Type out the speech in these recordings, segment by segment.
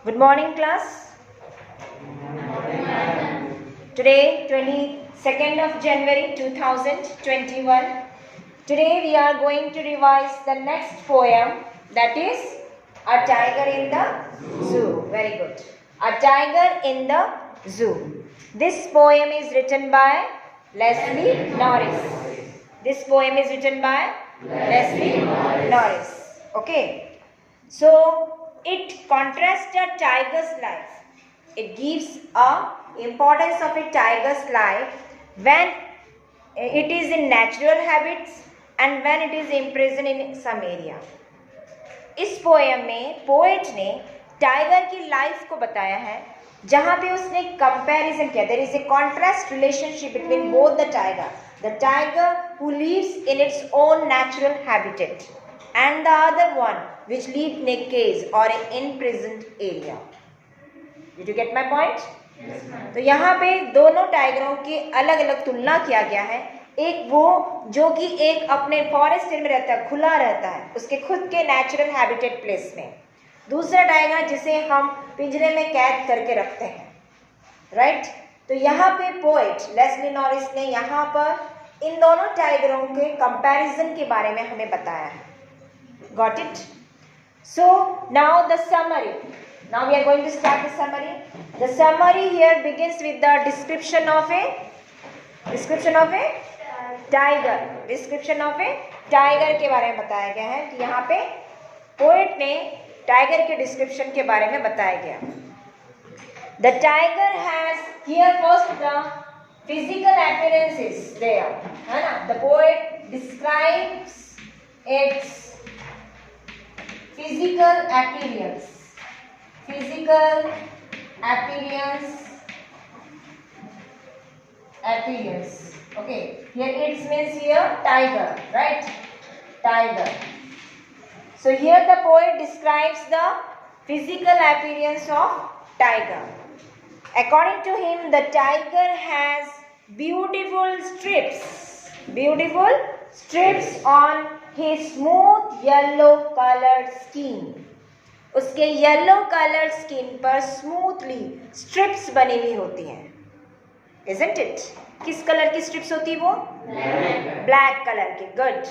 Good morning, class. Today, 22nd of January 2021. Today we are going to revise the next poem, that is A Tiger in the Zoo. Very good. A Tiger in the Zoo. This poem is written by Leslie Norris. This poem is written by Leslie Norris. Okay. So it contrasts a tiger's life. It gives a importance of a tiger's life when it is in natural habits and when it is imprisoned in some area. इस poem में poet ने tiger की life को बताया है जहां पे उसने कंपैरिजन किया. There is a contrast relationship between both the tiger who lives in its own natural habitat and the other one which lived in a cage or an imprisoned area. Did you get my point? Yes, ma'am. तो यहाँ पे दोनों टाइगरों की अलग अलग तुलना किया गया है. एक वो जो कि एक अपने फॉरेस्ट में रहता है, खुला रहता है उसके खुद के नेचुरल हैबिटेट प्लेस में. दूसरा टाइगर जिसे हम पिंजरे में कैद करके रखते हैं, राइट. तो यहाँ पे पोएट लेस्ली नॉरिस ने यहाँ पर इन दोनों टाइगरों के कंपैरिजन के बारे में हमें बताया है. Got it? So now the summary. Now we are going to start the summary. The summary here begins with the description of a tiger. Description of a tiger के बारे में बताया गया है कि यहाँ पे पोएट ने टाइगर के डिस्क्रिप्शन के बारे में बताया गया. The tiger has here first the physical appearances there, है ना. The poet describes its physical appearance. Okay, here it means here tiger, right? Tiger. So here the poet describes the physical appearance of tiger. According to him, the tiger has beautiful strips on his smooth yellow colored skin. उसके yellow coloured skin पर smoothly strips बनी हुई होती हैं. Isn't it? किस colour की strips होती है वो? ब्लैक कलर की. Good.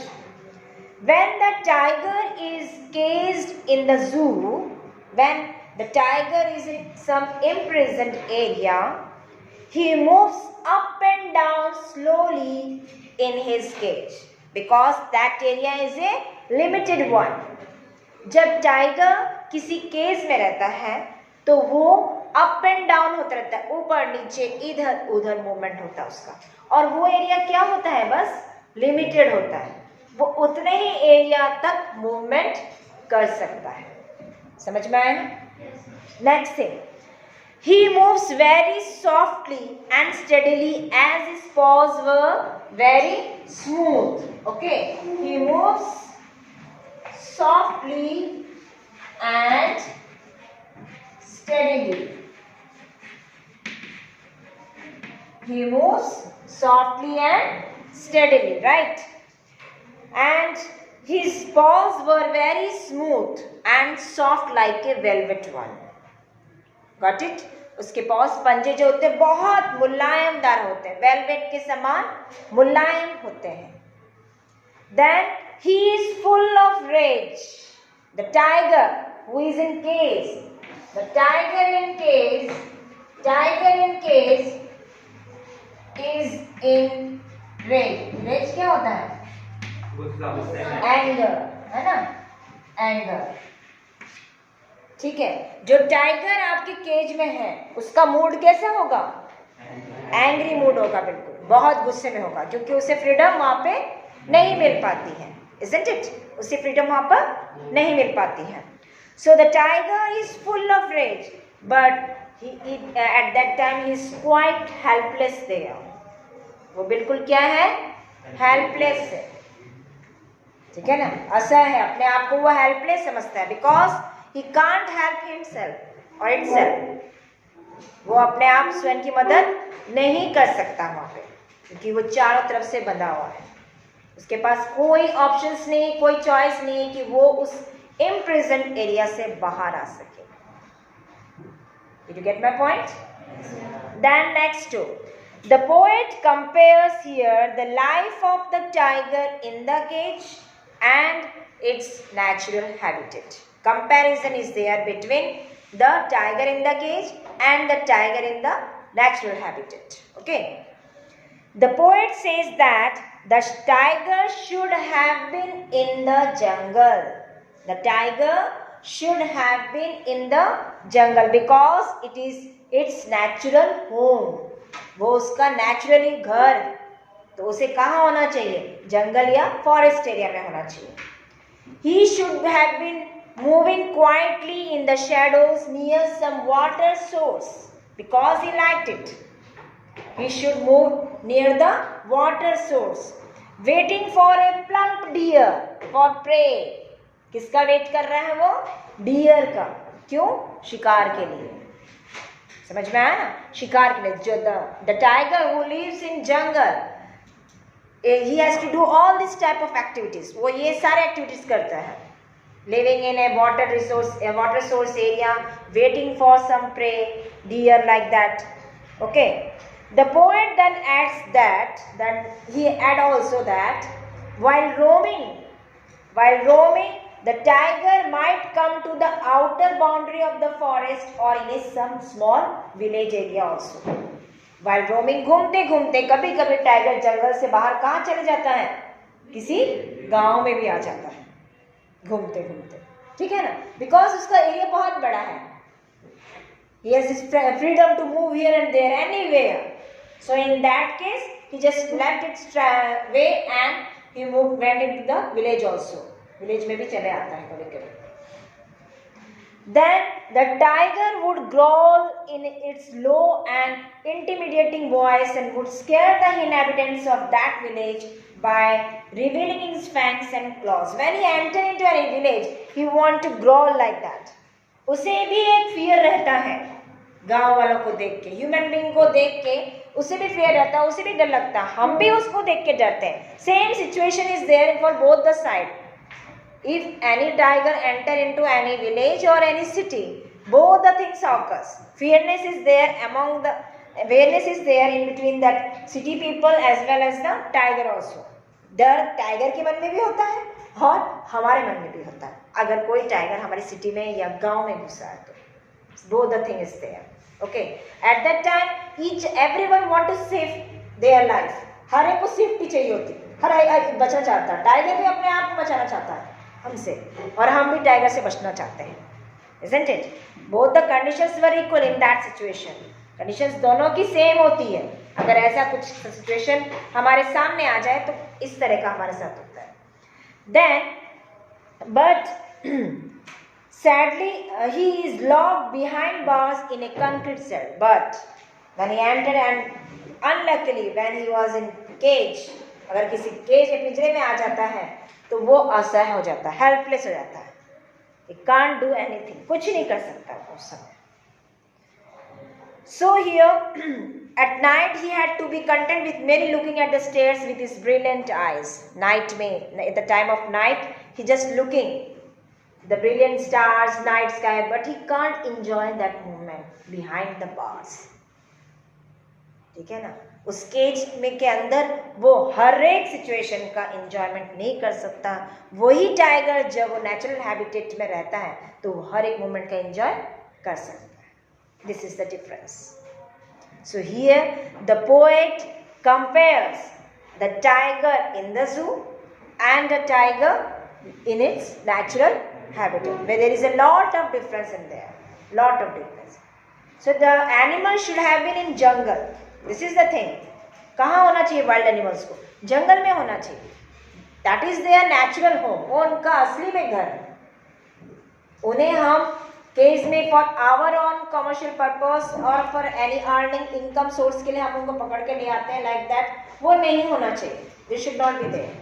When the tiger is caged in the zoo, when the tiger is in some imprisoned area, he moves up and down slowly in his cage because that area is a limited one. जब tiger किसी cage में रहता है तो वो up and down होता रहता है, ऊपर नीचे इधर उधर मूवमेंट होता है उसका. और वो एरिया क्या होता है? बस लिमिटेड होता है. वो उतने ही एरिया तक मूवमेंट कर सकता है. समझ में आया? Next thing, he moves very softly and steadily as his paws were very smooth. Okay, he moves softly and steadily. He moves softly and steadily, right? And his paws were very smooth and soft like a velvet one. Got it? उसके pause पंजे जो होते हैं बहुत मुलायमदार होते हैं, velvet के समान मुलायम होते हैं. Then he is full of rage. The tiger who is in cage, the tiger in cage is in rage. Rage क्या होता है? Anger, है ना? Anger. ठीक है. जो टाइगर आपके केज में है उसका मूड कैसे होगा? एंग्री मूड होगा, बिल्कुल बहुत गुस्से में होगा क्योंकि उसे फ्रीडम वहां पे नहीं मिल पाती है. Isn't it? उसे फ्रीडम वहां पर नहीं मिल पाती है. So the tiger is full of rage, but at that time he is quite helpless there. वो बिल्कुल क्या है? हेल्पलेस है. ठीक है ना? असहाय है, अपने आप को वो हेल्पलेस समझता है because he can't help himself or itself. वो अपने आप स्वयं की मदद नहीं कर सकता वहां पे क्योंकि वो चारों तरफ से बंधा हुआ है. उसके पास कोई ऑप्शंस नहीं, कोई चॉइस नहीं कि वो उस इम्प्रिजन एरिया से बाहर आ सके. Did you get my point? Then next two. The poet compares here the life of the tiger in the cage and its natural habitat. Comparison is there between the tiger in the cage and the tiger in the natural habitat. Okay. The poet says that the tiger should have been in the jungle. The tiger should have been in the jungle because it is its natural home. वो उसका naturally घर, तो उसे कहाँ होना चाहिए? जंगल या forest area में होना चाहिए. He should have been moving quietly in the shadows near some water source because he liked it. He should move near the water source, waiting for a plump deer for prey. किसका wait कर रहा है वो? Dear का. क्यों? शिकार के लिए. समझ में आया ना? शिकार के लिए. जो the tiger who lives in jungle, he has to do all this type of activities. वो ये सारे activities करता है. Living in a water source area, waiting for some prey, deer like that. Okay. The poet then adds that he add also that while roaming, the tiger might come to the outer boundary of the forest or in some small village area also. While roaming, घूमते घूमते कभी कभी tiger जंगल से बाहर कहाँ चले जाता है? किसी गांव में भी आ जाता है घूमते घूमते. ठीक है ना? बिकॉज उसका एरिया बहुत बड़ा है. He has his freedom to move here and there anywhere. So in that case, he just left its way and he went into the village also. Village में भी चले आता है कभी कभी. Then the tiger would growl in its low and intimidating voice and would scare the inhabitants of that village by revealing his fangs and claws. When he entered into any village, he wanted to growl like that. उसे भी एक fear रहता है गांव वालों को देख के, ह्यूमन बीइंग को देख के उसे भी fear रहता है, उसे भी डर लगता है. हम भी उसको देख के डरते हैं. Same situation is there for both the side. If any tiger enter into any village or any city, both the things occurs. Fearness is there awareness is there in between that city people as well as the tiger also. डर tiger के मन में भी होता है और हमारे मन में भी होता है. अगर कोई टाइगर हमारी सिटी में या गांव में घुसा है तो both the thing is there. Okay. At that time, everyone want to save their life. हर एक को सेफ्टी चाहिए होती है. हर एक बचना चाहता है. टाइगर भी अपने आप को बचाना चाहता है हमसे और हम भी टाइगर से बचना चाहते हैं. Isn't it? Both the conditions were equal in that situation. Conditions दोनों की सेम होती है. अगर ऐसा कुछ सिचुएशन हमारे सामने आ जाए तो इस तरह का हमारे साथ होता है. Then, but sadly, he is locked behind bars in a concrete cell. But when he entered and unluckily when he was in cage, अगर किसी केज या पिंजरे में आ जाता है तो वो असहाय हो जाता है, हेल्पलेस हो जाता है. He can't do anything. कुछ नहीं कर सकता उस समय. So here, at night he had to be content with merely looking at the stairs with his brilliant eyes. Night में, at the time of night, he just looking the brilliant stars, night sky, but he can't enjoy that moment behind the bars. ठीक है ना? उस cage में के अंदर वो हर एक सिचुएशन का एंजॉयमेंट नहीं कर सकता. वही टाइगर जब वो नेचुरल हैबिटेट में रहता है तो वो हर एक मोमेंट का एंजॉय कर सकता है. This is the difference. So here the poet compares the tiger in the zoo and the tiger in its natural habitat where there is a lot of difference in there. Lot of difference. So the animal should have been in jungle. This is the thing. कहाँ होना चाहिए wild animals को? जंगल में होना चाहिए. That is their natural home. वो उनका असली में घर. उन्हें हम केज में for our on commercial purpose और for any earning income source के लिए हम उनको पकड़ के ले आते हैं लाइक दैट. वो नहीं होना चाहिए. This should not be there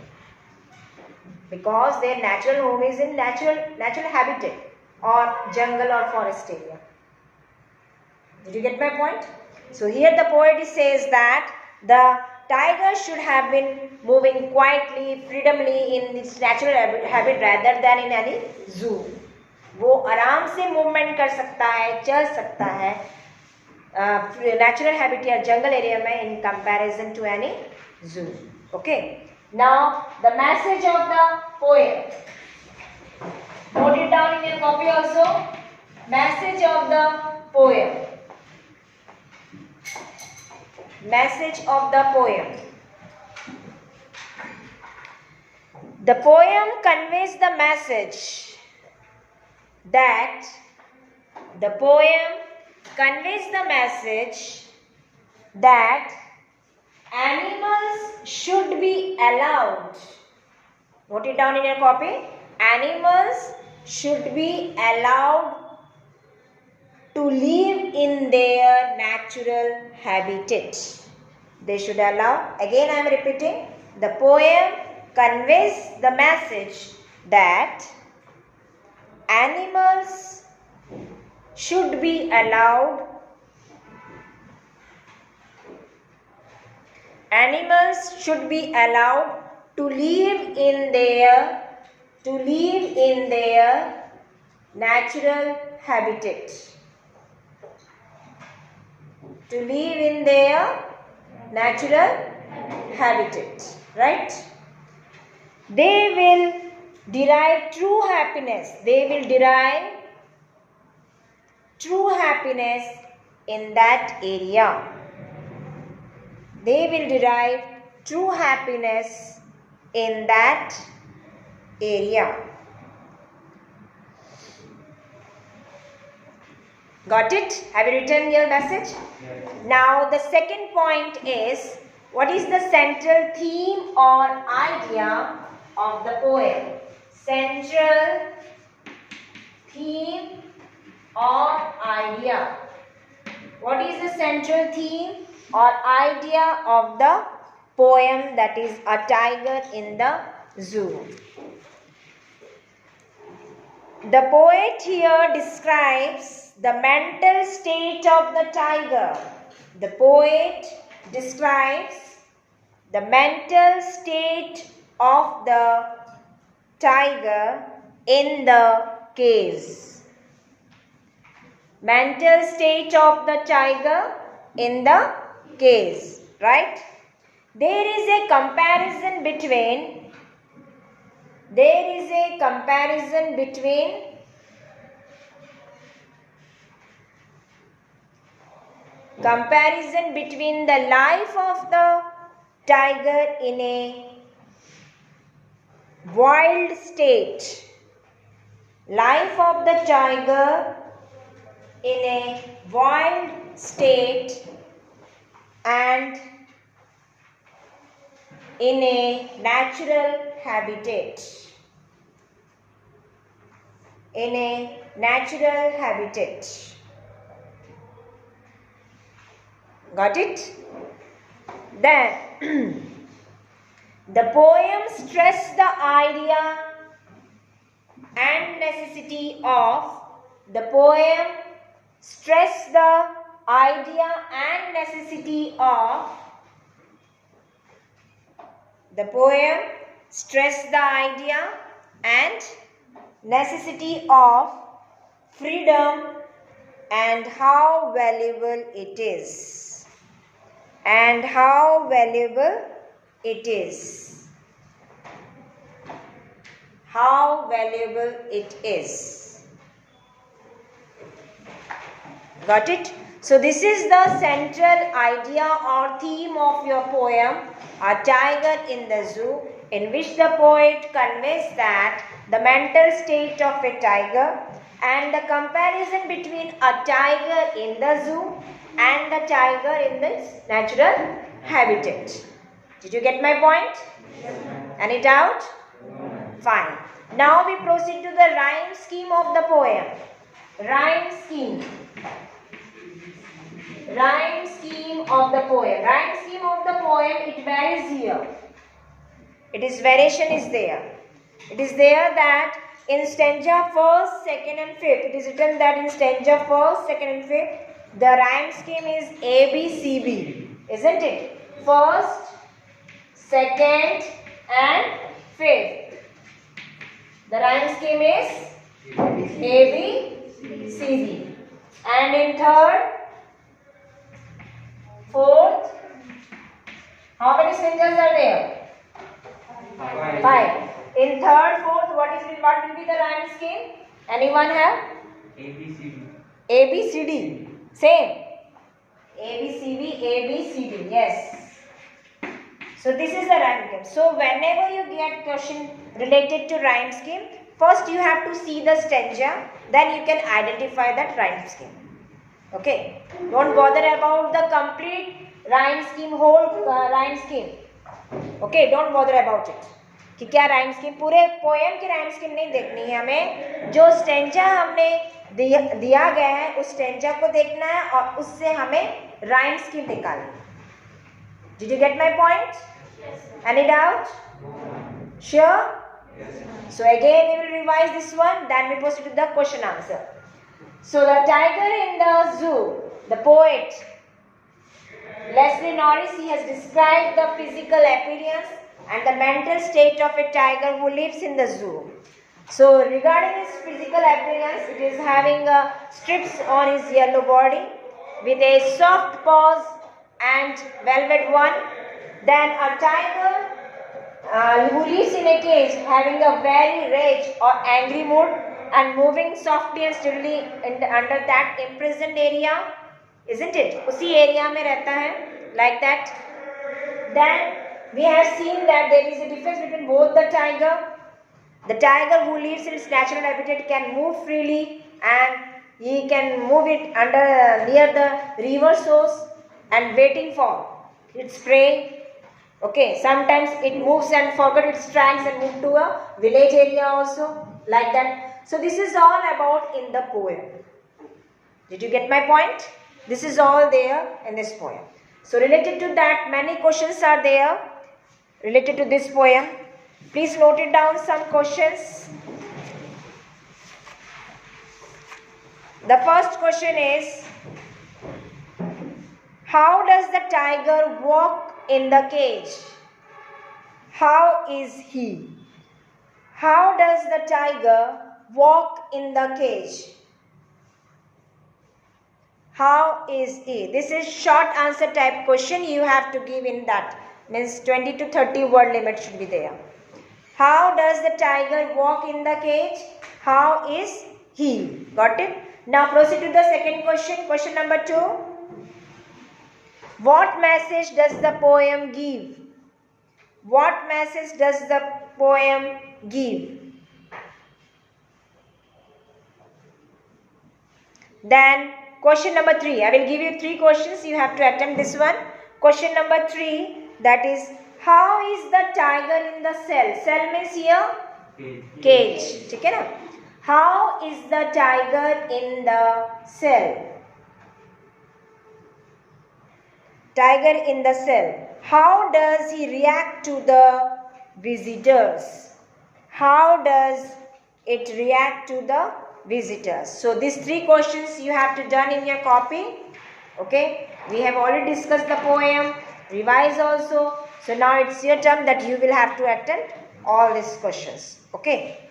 because their natural home is in natural habitat और जंगल और forest area. Did you get my point? So here the poet says that the tiger should have been moving quietly, freedomly in its natural habit rather than in any zoo. वो आराम से movement कर सकता है, चल सकता है natural habitat जंगल area में इन कंपैरिजन टू एनी जू. Okay, now the message of the poem, note it down in your copy also. Message of the poem. Message of the poem. The poem conveys the message that animals should be allowed. Note it down in your copy. Animals should be allowed to live in their natural habitat. They should allow. Again I am repeating. The poem conveys the message that animals should be allowed to live in their natural habitat. To live in their natural habitat, right? They will derive true happiness. They will derive true happiness in that area. They will derive true happiness in that area. Got it? Have you written your message? Yes. Now the second point is, what is the central theme or idea of the poem? Central theme or idea. What is the central theme or idea of the poem, that is A Tiger in the Zoo? The poet here describes the mental state of the tiger. The poet describes the mental state of the tiger in the caves. Mental state of the tiger in the caves, right? There is a comparison between the life of the tiger in a wild state. Life of the tiger in a wild state and in a natural habitat. In a natural habitat. Got it? Then the poem stressed the idea and necessity of freedom and how valuable it is. Got it? So this is the central idea or theme of your poem, A Tiger in the Zoo, in which the poet conveys that the mental state of a tiger and the comparison between a tiger in the zoo and the tiger in its natural habitat. Did you get my point? Yes. Any doubt? No. Fine. Now we proceed to the rhyme scheme of the poem. Rhyme scheme of the poem. Rhyme scheme of the poem, it varies here. Variation is there. It is there that in stanza 1st, 2nd and 5th, it is written that in stanza 1st, 2nd and 5th, the rhyme scheme is A, B, C, B. Isn't it? 1st, 2nd and 5th. The rhyme scheme is A, B, C, D. And in third, fourth, how many strangers are there? 5. In third, fourth, what will be the rhyme scheme? Anyone have? A, B, C, D. A, B, C, D. Same. A, B, C, D, A, B, C, D. Yes. So this is the rhyme scheme. So whenever you get question related to rhyme scheme, first you have to see the stanza, then you can identify that rhyme scheme. Okay. Don't bother about the complete rhyme scheme, whole rhyme scheme. Okay. Don't bother about it. कि क्या rhyme scheme, पूरे poem की rhyme scheme नहीं देखनी है हमें, जो stanza हमने दिया गया है उस स्टेंजा को देखना है और उससे हमें राइम स्कीम निकालनी है. Did you get my point? Yes. Any doubt? Sure? Yes. So again we will revise this one, then we proceed to the question answer. So the tiger in the zoo, the poet Leslie Norris, he has described the physical appearance and the mental state of a tiger who lives in the zoo. So regarding his physical appearance, it is having strips on his yellow body with a soft paws and velvet one. Then a tiger who lives in a cage having a very rage or angry mood and moving softly and steadily under that imprisoned area, isn't it? उसी area में रहता है, like that. Then we have seen that there is a difference between both the tiger. The tiger who lives in its natural habitat can move freely and he can move it near the river source and waiting for its prey. Okay, sometimes it moves and forget its tracks and move to a village area also, like that. So this is all about in the poem. Did you get my point? This is all there in this poem. So related to that, many questions are there related to this poem. Please note it down, some questions. The first question is, how does the tiger walk in the cage? How is he? How does the tiger walk in the cage? How is he? This is short answer type question you have to give in that. Means 20 to 30 word limit should be there. How does the tiger walk in the cage? How is he? Got it? Now proceed to the second question. Question number 2. What message does the poem give? What message does the poem give? Then question number 3. I will give you 3 questions. You have to attempt this one. Question number 3. That is, how is the tiger in the cell? Cell means here cage. ठीक है ना? How is the tiger in the cell? Tiger in the cell. How does he react to the visitors? How does it react to the visitors? So these 3 questions you have to done in your copy. Okay. We have already discussed the poem. Revise also. So now it's your turn that you will have to attempt all these questions. Okay.